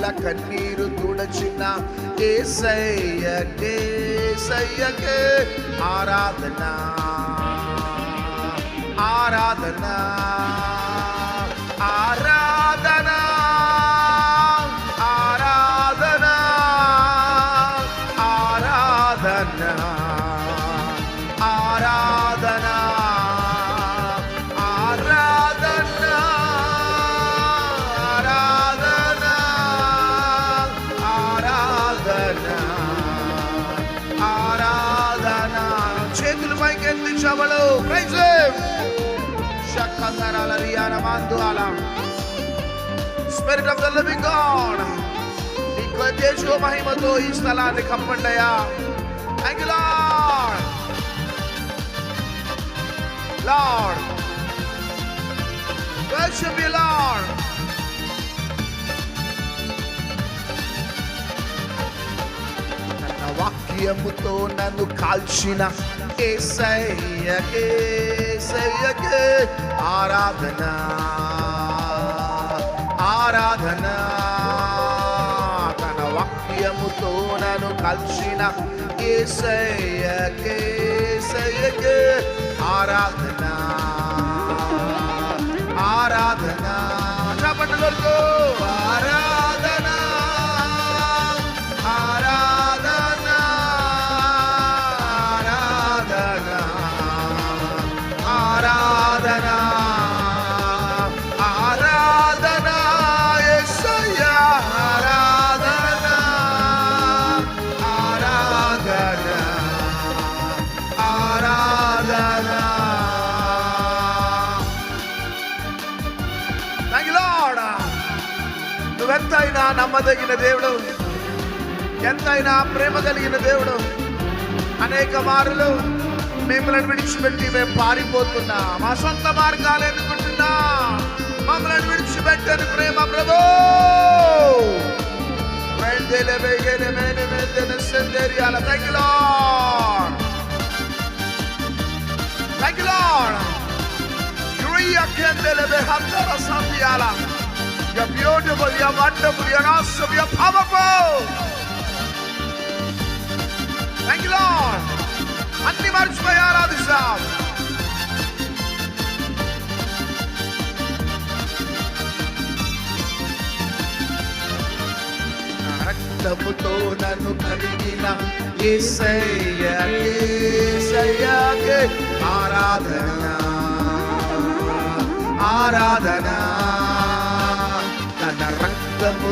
పాపుల కన్నీరు తుడచిన యేసయ్యకే యేసయ్యకే ఆరాధన ఆరాధన ఆరాధన ఆరాధన ఆరాధన ఆరాధన ఆరాధన ఆరాధన ఆరాధన ఆరాధన చేతులు పైకెత్తి చవలు praise spirit of the living God నీకు దేశ మహిమతో ఈ స్థలాన్ని కప్పండియా. Thank you Lord. Lord worship you Lord. తన వాక్యముతో నన్ను కాల్చిన యేసయ్యకే యేసయ్యకే ఆరాధన ఆరాధన. తన వాక్యముతో నన్ను కాల్చిన యేసయ్యకే యేసయ్యకే ఆరాధన ఆరాధన. చప్పట్లతో ఆరాధన ఆరాధన ఆరాధన ఆరాధన ఆరాధన యేసయ్యా ఆరాధన ఆరాధన ఆరాధన. Thank you lord. నువ్వెంతైనా నమ్మదగిన దేవుడు, ఎంతైనా ప్రేమ కలిగిన దేవుడు. అనేక మారులు మిమ్మల్ని విడిచిపెట్టి మేము పారిపోతున్నా, మా సొంత మార్గాలు ఎన్నుకుంటున్నా. మమ్మల్ని విడిచిపెట్టని ప్రేమ ప్రభు. Thank you Lord. Thank you Lord. You're beautiful, you're wonderful, you're awesome, you're powerful. Thank you Lord. అన్ని మర్చిపోయి ఆరాధిస్తాం. రక్తముతో నన్ను కడిగిన యేసయ్యకే యేసయ్యకే ఆరాధన ఆరాధన. తన రక్తము